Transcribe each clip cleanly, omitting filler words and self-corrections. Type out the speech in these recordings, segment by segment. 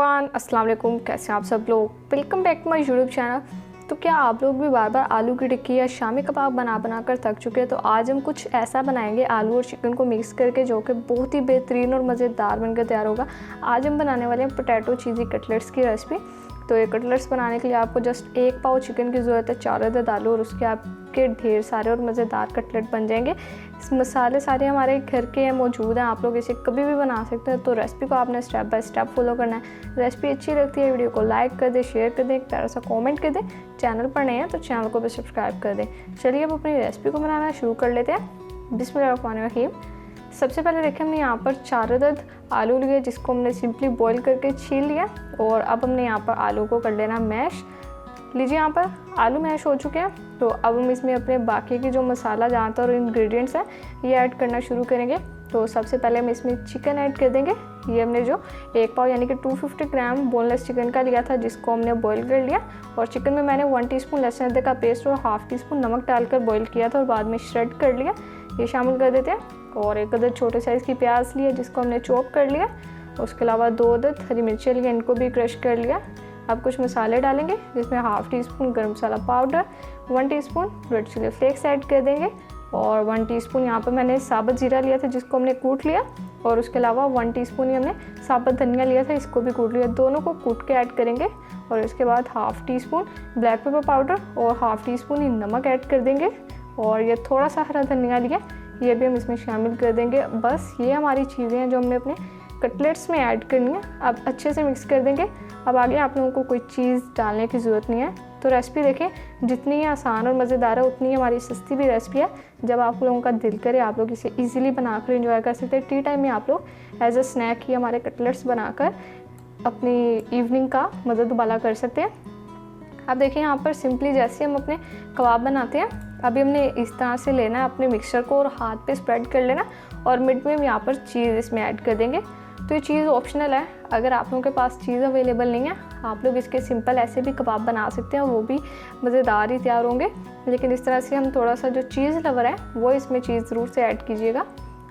Everyone, अस्सलाम वालेकुम। कैसे हैं आप सब लोग? Welcome back to my YouTube channel. तो क्या आप लोग भी बार बार आलू की टिक्की या शामी कबाब बना कर थक चुके हैं? तो आज हम कुछ ऐसा बनाएंगे आलू और चिकन को मिक्स करके, जो कि बहुत ही बेहतरीन और मज़ेदार बनकर तैयार होगा। आज हम बनाने वाले हैं पोटैटो चीज़ी कटलेट्स की रेसिपी। तो ये कटलेट्स बनाने के लिए आपको जस्ट 1 पाव चिकन की ज़रूरत है, 4 अदद आलू, और उसके आपके ढेर सारे और मज़ेदार कटलेट बन जाएंगे। इस मसाले सारे हमारे घर के मौजूद हैं, आप लोग इसे कभी भी बना सकते हैं। तो रेसिपी को आपने स्टेप बाय स्टेप फॉलो करना है। रेसिपी अच्छी लगती है वीडियो को लाइक कर दें, शेयर कर दें, एक प्यारा सा कमेंट कर दें। चैनल पर नए हैं तो चैनल को भी सब्सक्राइब कर दें। चलिए अब अपनी रेसिपी को बनाना शुरू कर लेते हैं। बिस्मिल्लाहिर्रहमानिर्रहीम। सबसे पहले देखें, हमने यहाँ पर 4 अदद आलू लिए, जिसको हमने सिंपली बॉईल करके छील लिया। और अब हमने यहाँ पर आलू को कर लेना मैश। लीजिए, यहाँ पर आलू मैश हो चुके हैं। तो अब हम इसमें अपने बाकी की जो मसाला जानते और इंग्रेडिएंट्स हैं ये ऐड करना शुरू करेंगे। तो सबसे पहले हम इसमें चिकन ऐड कर देंगे। ये हमने जो 1 पाव यानी कि 250 ग्राम बोनलेस चिकन का लिया था, जिसको हमने बॉईल कर लिया। और चिकन में मैंने 1 टीस्पून लहसुन अदरक का पेस्ट और ½ टीस्पून नमक डालकर बॉईल किया था और बाद में श्रेड कर लिया। ये शामिल कर देते हैं। और 1 अदद छोटे साइज़ की प्याज लिया, जिसको हमने चॉप कर लिया। उसके अलावा 2 अदद हरी मिर्ची लिए, इनको भी क्रश कर लिया। अब कुछ मसाले डालेंगे, जिसमें ½ टीस्पून गरम मसाला powder, 1 teaspoon red chili flakes add कर देंगे। और 1 टीस्पून यहाँ पर मैंने साबुत जीरा लिया था, जिसको हमने कूट लिया। और उसके अलावा 1 टीस्पून ही हमने साबुत धनिया लिया था, इसको भी कूट लिया। दोनों को कूट के ऐड करेंगे। और इसके बाद ½ टीस्पून ब्लैक पेपर पाउडर और ½ टीस्पून ही नमक ऐड कर देंगे। और ये थोड़ा सा हरा धनिया लिया, ये भी हम इसमें शामिल कर देंगे। बस ये हमारी चीज़ें हैं जो हमने अपने कटलेट्स में ऐड करनी है। अब अच्छे से मिक्स कर देंगे। अब आगे आप लोगों को कोई चीज़ डालने की ज़रूरत नहीं है। तो रेसिपी देखें, जितनी आसान और मज़ेदार है उतनी हमारी सस्ती भी रेसिपी है। जब आप लोगों का दिल करे आप लोग इसे इजीली बनाकर एंजॉय कर सकते हैं। टी टाइम में आप लोग एज अ स्नैक ही हमारे कटलेट्स बनाकर अपनी इवनिंग का मज़ा दुबाला कर सकते हैं। अब देखिए, यहाँ पर सिंपली जैसे हम अपने कबाब बनाते हैं, अभी हमने इस तरह से लेना है अपने मिक्सचर को और हाथ पे स्प्रेड कर लेना। और मिड में हम यहाँ पर चीज़ इसमें ऐड कर देंगे। तो ये चीज़ ऑप्शनल है, अगर आप लोगों के पास चीज़ अवेलेबल नहीं है आप लोग इसके सिंपल ऐसे भी कबाब बना सकते हैं, वो भी मज़ेदार ही तैयार होंगे। लेकिन इस तरह से हम थोड़ा सा जो चीज़ लवर है वो इसमें चीज़ ज़रूर से ऐड कीजिएगा।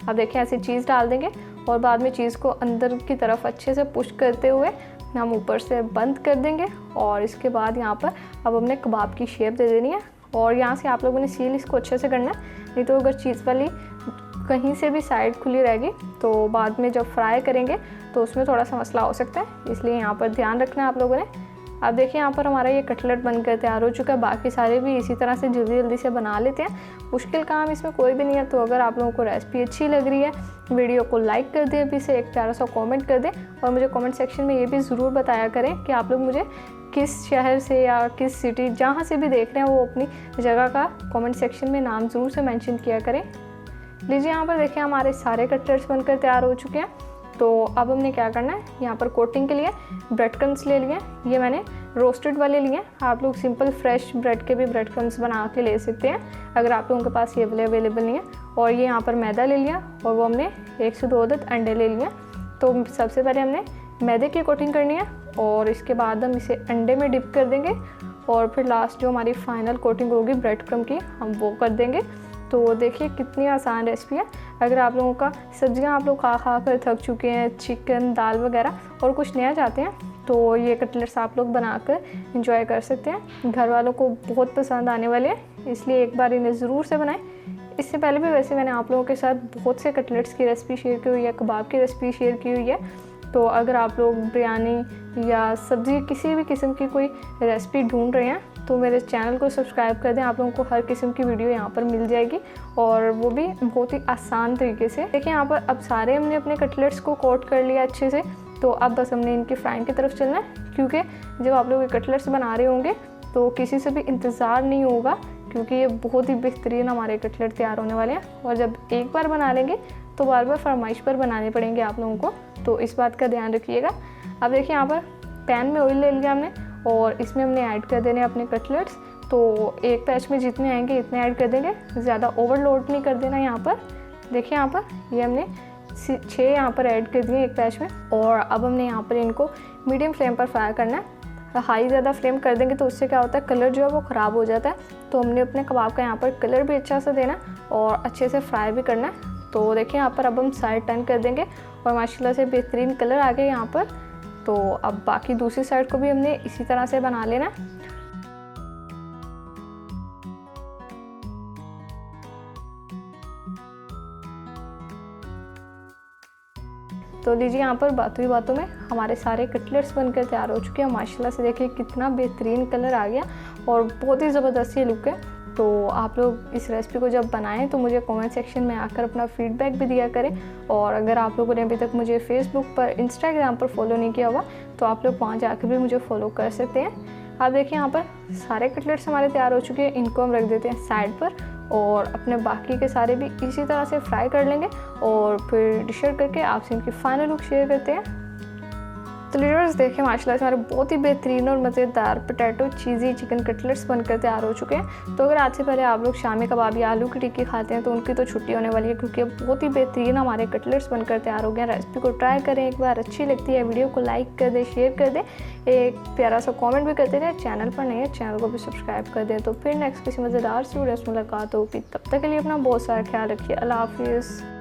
अब देखिए, ऐसे चीज़ डाल देंगे और बाद में चीज़ को अंदर की तरफ अच्छे से पुश करते हुए हम ऊपर से बंद कर देंगे। और इसके बाद यहाँ पर अब हमने कबाब की शेप दे देनी है। और यहाँ से आप लोगों ने सील इसको अच्छे से करना है, नहीं तो अगर चीज़ वाली कहीं से भी साइड खुली रहेगी तो बाद में जब फ्राई करेंगे तो उसमें थोड़ा सा मसला हो सकता है, इसलिए यहाँ पर ध्यान रखना है आप लोगों ने। अब देखिए, यहाँ पर हमारा ये कटलेट बनकर तैयार हो चुका है। बाकी सारे भी इसी तरह से जल्दी जल्दी से बना लेते हैं, मुश्किल काम इसमें कोई भी नहीं है। तो अगर आप लोगों को रेसिपी अच्छी लग रही है, वीडियो को लाइक कर दें, अभी से एक प्यारा सा कमेंट कर दें। और मुझे कमेंट सेक्शन में ये भी ज़रूर बताया करें कि आप लोग मुझे किस शहर से या किस सिटी, जहाँ से भी देख रहे हैं, वो अपनी जगह का कमेंट सेक्शन में नाम ज़रूर से मेंशन किया करें। लीजिए, यहाँ पर देखिए हमारे सारे कटलेट्स बनकर तैयार हो चुके हैं। तो अब हमने क्या करना है, यहाँ पर कोटिंग के लिए ब्रेड क्रम्स ले लिए। ये मैंने रोस्टेड वाले लिए। आप लोग सिंपल फ्रेश ब्रेड के भी ब्रेड क्रम्स बना के ले सकते हैं, अगर आप लोगों के पास ये वाले अवेलेबल नहीं है। और ये यहाँ पर मैदा ले लिया और वो हमने 1 से 2 अदद अंडे ले लिए। तो सबसे पहले हमने मैदे की कोटिंग करनी है और इसके बाद हम इसे अंडे में डिप कर देंगे। और फिर लास्ट जो हमारी फाइनल कोटिंग होगी ब्रेड क्रम की, हम वो कर देंगे। तो देखिए कितनी आसान रेसिपी है। अगर आप लोगों का सब्जियां आप लोग खा कर थक चुके हैं, चिकन दाल वगैरह, और कुछ नया चाहते हैं, तो ये कटलेट्स आप लोग बनाकर एंजॉय कर सकते हैं। घर वालों को बहुत पसंद आने वाले हैं, इसलिए एक बार इन्हें ज़रूर से बनाएं। इससे पहले भी वैसे मैंने आप लोगों के साथ बहुत से कटलेट्स की रेसिपी शेयर की हुई है, कबाब की रेसिपी शेयर की हुई है। तो अगर आप लोग बिरयानी या सब्ज़ी किसी भी किस्म की कोई रेसिपी ढूंढ रहे हैं तो मेरे चैनल को सब्सक्राइब कर दें। आप लोगों को हर किस्म की वीडियो यहाँ पर मिल जाएगी, और वो भी बहुत ही आसान तरीके से। देखिए, यहाँ पर अब सारे हमने अपने कटलेट्स को कोट कर लिया अच्छे से। तो अब बस हमने इनकी फ्राइंग की तरफ चलना है, क्योंकि जब आप लोग ये कटलेट्स बना रहे होंगे तो किसी से भी इंतज़ार नहीं होगा, क्योंकि ये बहुत ही बेहतरीन हमारे कटलेट तैयार होने वाले हैं। और जब एक बार बना लेंगे तो बार बार फरमाइश पर बनाने पड़ेंगे आप लोगों को, तो इस बात का ध्यान रखिएगा। अब देखिए, यहाँ पर पैन में ऑयल ले लिया हमने और इसमें हमने ऐड कर देने अपने कटलेट्स। तो एक बैच में जितने आएंगे इतने ऐड कर देंगे, ज़्यादा ओवरलोड नहीं कर देना। यहाँ पर देखिए, यहाँ पर ये हमने 6 यहाँ पर ऐड कर दिए एक बैच में। और अब हमने यहाँ पर इनको मीडियम फ्लेम पर फ्राई करना है। हाई ज़्यादा फ्लेम कर देंगे तो उससे क्या होता है, कलर जो है वो ख़राब हो जाता है। तो हमने अपने कबाब का यहाँ पर कलर भी अच्छा सा देना और अच्छे से फ्राई भी करना है। तो देखिए, यहाँ पर अब हम साइड टर्न कर देंगे और माशाल्लाह से बेहतरीन कलर आ गया यहाँ पर। तो अब बाकी दूसरी साइड को भी हमने इसी तरह से बना लेना है। तो लीजिए यहाँ पर बातों ही बातों में हमारे सारे कटलेट्स बनकर तैयार हो चुके हैं। माशाल्लाह से देखिए कितना बेहतरीन कलर आ गया और बहुत ही ज़बरदस्त ये लुक है। तो आप लोग इस रेसिपी को जब बनाएं तो मुझे कमेंट सेक्शन में आकर अपना फीडबैक भी दिया करें। और अगर आप लोगों ने अभी तक मुझे फेसबुक पर, इंस्टाग्राम पर फॉलो नहीं किया हुआ तो आप लोग वहाँ जाकर भी मुझे फॉलो कर सकते हैं। आप देखिए यहाँ पर सारे कटलेट्स हमारे तैयार हो चुके हैं। इनको हम रख देते हैं साइड पर और अपने बाकी के सारे भी इसी तरह से फ्राई कर लेंगे और फिर डिश आउट करके आपसे इनकी फाइनल लुक शेयर करते हैं। तो लीडर्स देखिए माशाल्लाह से हमारे बहुत ही बेहतरीन और मज़ेदार पोटैटो चीज़ी चिकन कटलेट्स बनकर तैयार हो चुके हैं। तो अगर आज से पहले आप लोग शामी कबाब या आलू की टिक्की खाते हैं तो उनकी तो छुट्टी होने वाली है, क्योंकि अब बहुत ही बेहतरीन हमारे कटलेट्स बनकर तैयार हो गए। रेसिपी को ट्राई करें एक बार, अच्छी लगती है वीडियो को लाइक कर दें, शेयर कर दें, एक प्यारा सा कॉमेंट भी करते रहें। चैनल पर नहीं है चैनल को भी सब्सक्राइब कर दें। तो फिर नेक्स्ट किसी मज़ेदार सी वीडियो में मुलाकात होगी, तब तक के लिए अपना बहुत सारा ख्याल रखिए। अल्लाह हाफिज़।